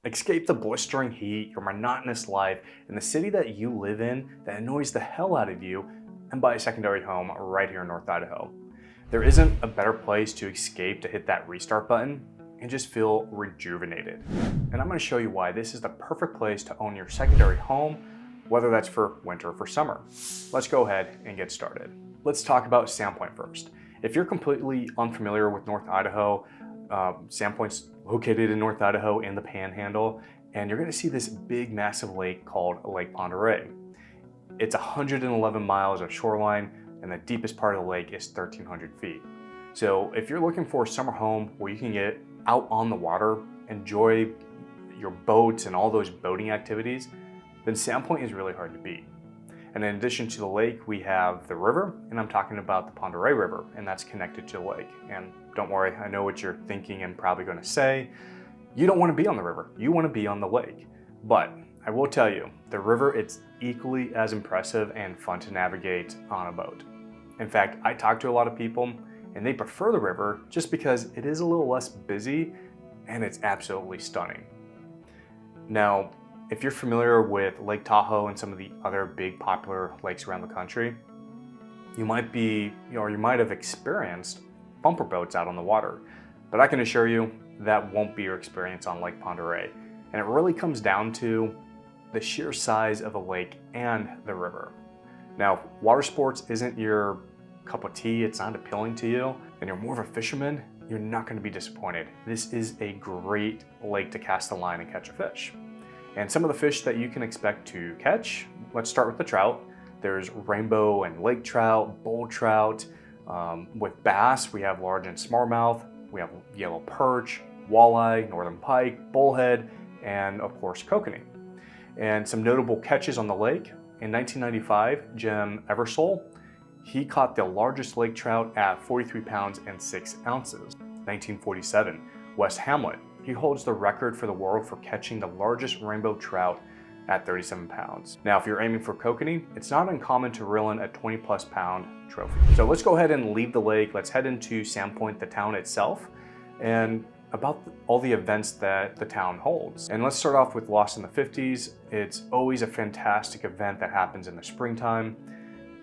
Escape the blistering heat, your monotonous life, and the city that you live in that annoys the hell out of you, and buy a secondary home right here in North Idaho. There isn't a better place to escape to hit that restart button and just feel rejuvenated. And I'm going to show you why this is the perfect place to own your secondary home, whether that's for winter or for summer. Let's go ahead and get started. Let's talk about Sandpoint first. If you're completely unfamiliar with North Idaho, Sandpoint's located in North Idaho in the Panhandle, and you're going to see this big, massive lake called Lake Oreille. It's 111 miles of shoreline, and the deepest part of the lake is 1,300 feet. So if you're looking for a summer home where you can get out on the water, enjoy your boats and all those boating activities, then Sandpoint is really hard to beat. And in addition to the lake, we have the river, and I'm talking about the Oreille River, and that's connected to the lake. And don't worry, I know what you're thinking and probably going to say. You don't want to be on the river, you want to be on the lake. But I will tell you, the river, it's equally as impressive and fun to navigate on a boat. In fact, I talk to a lot of people, and they prefer the river just because it is a little less busy, and it's absolutely stunning. Now, if you're familiar with Lake Tahoe and some of the other big popular lakes around the country, you might have experienced bumper boats out on the water. But I can assure you that won't be your experience on Lake Oreille. And it really comes down to the sheer size of the lake and the river. Now, water sports isn't your cup of tea, it's not appealing to you, and you're more of a fisherman, you're not going to be disappointed. This is a great lake to cast a line and catch a fish. And some of the fish that you can expect to catch, let's start with the trout. There's rainbow and lake trout, bull trout. With bass, we have large and smallmouth. We have yellow perch, walleye, northern pike, bullhead, and of course, kokanee. And some notable catches on the lake. In 1995, Jim Eversole, he caught the largest lake trout at 43 pounds and 6 ounces. 1947, Wes Hamlet, he holds the record for the world for catching the largest rainbow trout at 37 pounds. Now, if you're aiming for kokanee, it's not uncommon to reel in a 20+ pound trophy. So let's go ahead and leave the lake. Let's head into Sandpoint, the town itself, and about all the events that the town holds. And let's start off with Lost in the 50s. It's always a fantastic event that happens in the springtime.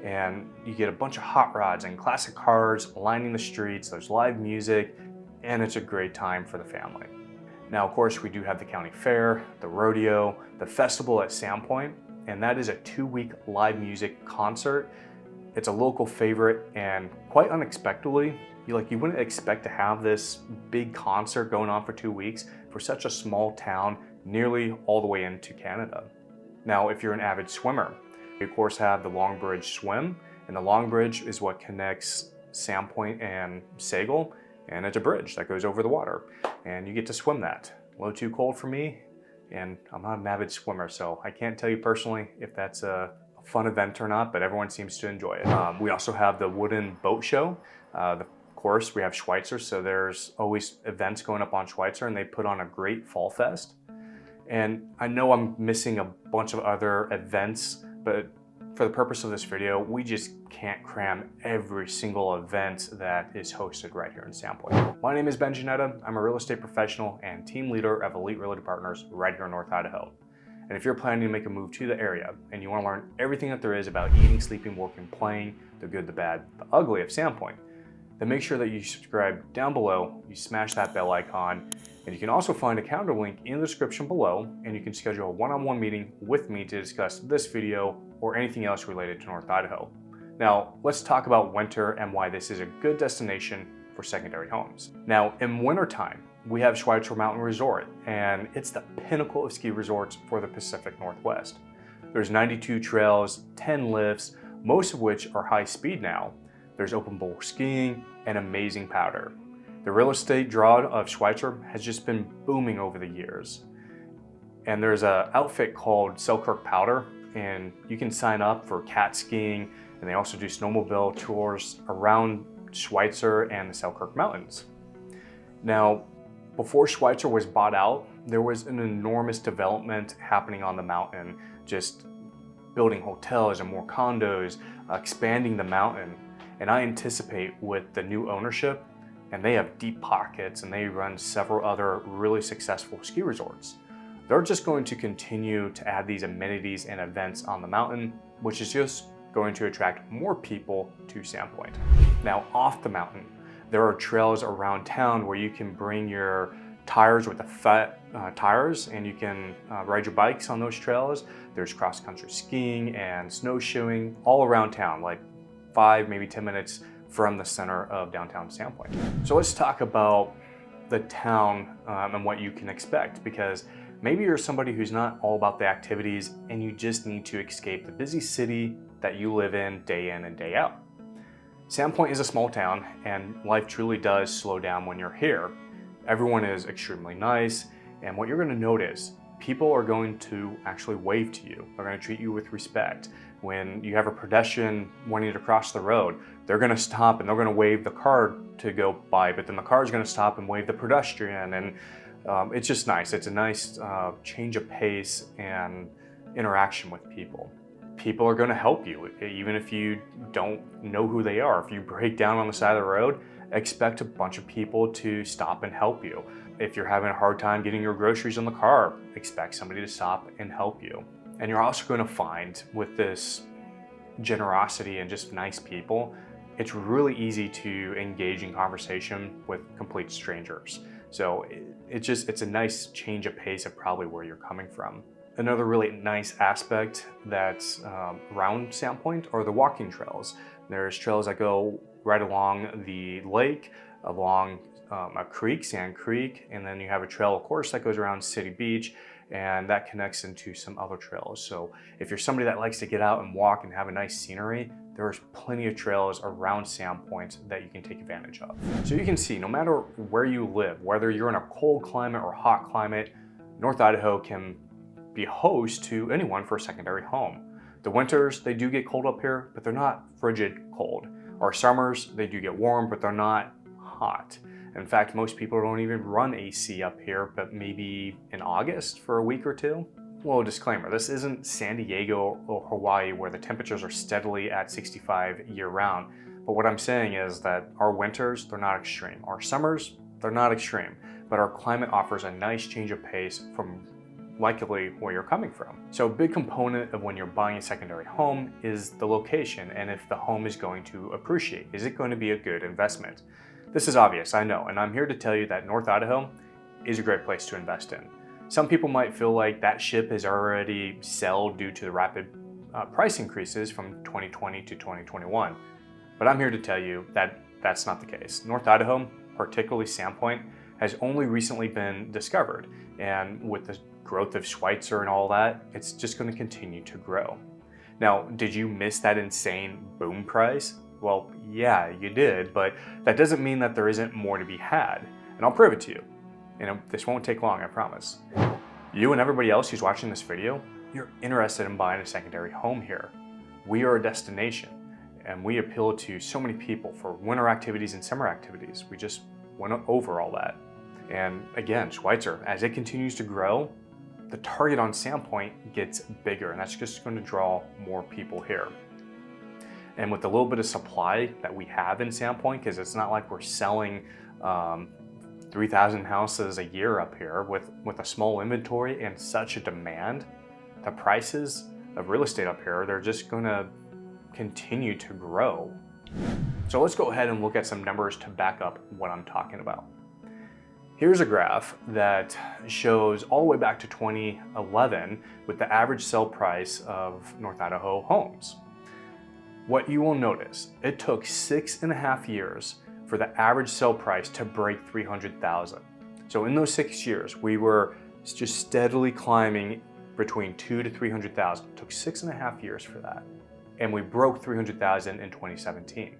And you get a bunch of hot rods and classic cars lining the streets. There's live music, and it's a great time for the family. Now, of course, we do have the county fair, the rodeo, the festival at Sandpoint, and that is a 2-week live music concert. It's a local favorite, and quite unexpectedly, you wouldn't expect to have this big concert going on for 2 weeks for such a small town, nearly all the way into Canada. Now, if you're an avid swimmer, we of course have the Long Bridge Swim, and the Long Bridge is what connects Sandpoint and Sagal, and it's a bridge that goes over the water, and you get to swim that. A little too cold for me, and I'm not an avid swimmer, so I can't tell you personally if that's a fun event or not, but everyone seems to enjoy it. We also have the wooden boat show. Of course, we have Schweitzer, so there's always events going up on Schweitzer, and they put on a great fall fest. And I know I'm missing a bunch of other events, but for the purpose of this video, we just can't cram every single event that is hosted right here in Sandpoint. My name is Ben Geanetta. I'm a real estate professional and team leader of Elite Realty Partners right here in North Idaho. And if you're planning to make a move to the area and you want to learn everything that there is about eating, sleeping, working, playing, the good, the bad, the ugly of Sandpoint, then make sure that you subscribe down below, you smash that bell icon, and you can also find a calendar link in the description below, and you can schedule a one-on-one meeting with me to discuss this video or anything else related to North Idaho. Now, let's talk about winter and why this is a good destination for secondary homes. Now, in wintertime, we have Schweitzer Mountain Resort, and it's the pinnacle of ski resorts for the Pacific Northwest. There's 92 trails, 10 lifts, most of which are high speed now. There's open bowl skiing and amazing powder. The real estate draw of Schweitzer has just been booming over the years. And there's an outfit called Selkirk Powder, and you can sign up for cat skiing, and they also do snowmobile tours around Schweitzer and the Selkirk Mountains. Now, before Schweitzer was bought out, there was an enormous development happening on the mountain, just building hotels and more condos, expanding the mountain. And I anticipate with the new ownership, and they have deep pockets and they run several other really successful ski resorts. they're just going to continue to add these amenities and events on the mountain, which is just going to attract more people to Sandpoint. Now, off the mountain, there are trails around town where you can bring your tires with the fat tires, and you can ride your bikes on those trails. There's cross-country skiing and snowshoeing all around town, like 5, maybe 10 minutes from the center of downtown Sandpoint. So let's talk about the town and what you can expect, because maybe you're somebody who's not all about the activities and you just need to escape the busy city that you live in and day out. Sandpoint is a small town, and life truly does slow down when you're here. Everyone is extremely nice, and what you're going to notice, people are going to actually wave to you. They're going to treat you with respect. When you have a pedestrian wanting to cross the road, they're going to stop and they're going to wave the car to go by, but then the car is going to stop and wave the pedestrian, and it's just nice. It's a nice change of pace and interaction with people. People are going to help you, even if you don't know who they are. If you break down on the side of the road, expect a bunch of people to stop and help you. If you're having a hard time getting your groceries in the car, expect somebody to stop and help you. And you're also going to find, with this generosity and just nice people, it's really easy to engage in conversation with complete strangers. So it's a nice change of pace of probably where you're coming from. Another really nice aspect that's around Sandpoint are the walking trails. There's trails that go right along the lake, along a creek, Sand Creek, and then you have a trail, of course, that goes around City Beach, and that connects into some other trails. So if you're somebody that likes to get out and walk and have a nice scenery, there's plenty of trails around Sandpoint that you can take advantage of. So you can see, no matter where you live, whether you're in a cold climate or hot climate, North Idaho can be host to anyone for a secondary home. The winters, they do get cold up here, but they're not frigid cold. Our summers, they do get warm, but they're not hot. In fact, most people don't even run AC up here, but maybe in August for a week or two. Well, disclaimer, this isn't San Diego or Hawaii where the temperatures are steadily at 65 year round. But what I'm saying is that our winters, they're not extreme. Our summers, they're not extreme, but our climate offers a nice change of pace from likely where you're coming from. So a big component of when you're buying a secondary home is the location, and if the home is going to appreciate. Is it going to be a good investment? This is obvious, I know, and I'm here to tell you that North Idaho is a great place to invest in. Some people might feel like that ship has already sailed due to the rapid price increases from 2020 to 2021, but I'm here to tell you that that's not the case. North Idaho, particularly Sandpoint, has only recently been discovered, and with the growth of Schweitzer and all that, it's just going to continue to grow. Now, did you miss that insane boom price? Well, yeah, you did, but that doesn't mean that there isn't more to be had, and I'll prove it to you. This won't take long, I promise. You and everybody else who's watching this video, you're interested in buying a secondary home here. We are a destination, and we appeal to so many people for winter activities and summer activities. We just went over all that. And again, Schweitzer, as it continues to grow, the target on Sandpoint gets bigger, and that's just going to draw more people here. And with the little bit of supply that we have in Sandpoint, because it's not like we're selling 3,000 houses a year up here, with a small inventory and such a demand, the prices of real estate up here, they're just going to continue to grow. So let's go ahead and look at some numbers to back up what I'm talking about. Here's a graph that shows all the way back to 2011 with the average sale price of North Idaho homes. What you will notice, it took 6.5 years for the average sale price to break 300,000. So in those 6 years, we were just steadily climbing between 200,000 to 300,000. It took 6.5 years for that. And we broke 300,000 in 2017.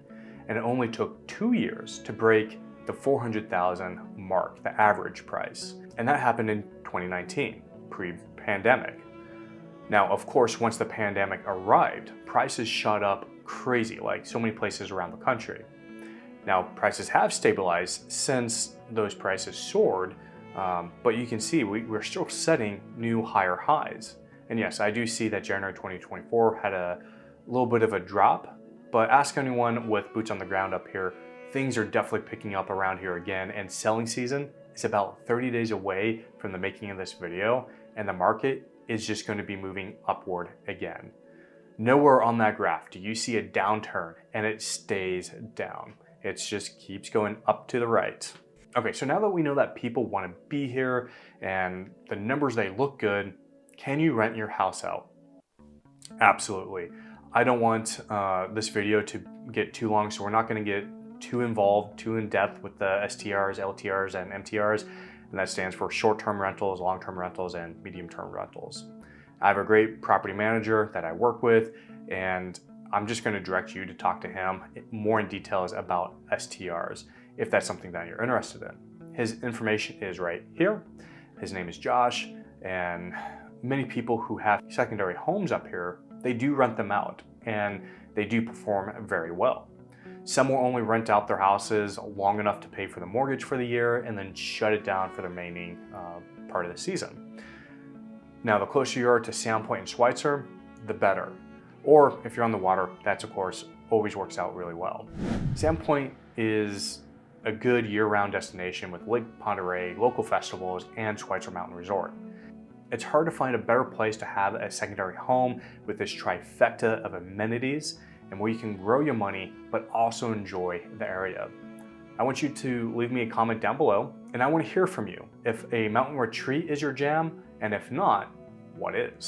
And it only took 2 years to break the 400,000 mark, the average price. And that happened in 2019, pre-pandemic. Now, of course, once the pandemic arrived, prices shot up crazy, like so many places around the country. Now, prices have stabilized since those prices soared, but you can see we're still setting new higher highs. And yes, I do see that January 2024 had a little bit of a drop, but ask anyone with boots on the ground up here, things are definitely picking up around here again, and selling season is about 30 days away from the making of this video, and the market is just going to be moving upward again. Nowhere on that graph do you see a downturn and it stays down. It just keeps going up to the right. Okay, so now that we know that people want to be here and the numbers, they look good, can you rent your house out? Absolutely. I don't want this video to get too long, so we're not going to get too involved, too in depth with the STRs, LTRs, and MTRs, and that stands for short-term rentals, long-term rentals, and medium-term rentals. I have a great property manager that I work with, and I'm just going to direct you to talk to him more in details about STRs, if that's something that you're interested in. His information is right here. His name is Josh, and many people who have secondary homes up here, they do rent them out, and they do perform very well. Some will only rent out their houses long enough to pay for the mortgage for the year and then shut it down for the remaining part of the season. Now, the closer you are to Sandpoint and Schweitzer, the better. Or if you're on the water, that's of course always works out really well. Sandpoint is a good year-round destination with Lake Oreille, local festivals, and Schweitzer Mountain Resort. It's hard to find a better place to have a secondary home with this trifecta of amenities and where you can grow your money but also enjoy the area. I want you to leave me a comment down below, and I want to hear from you if a mountain retreat is your jam, and if not, what is?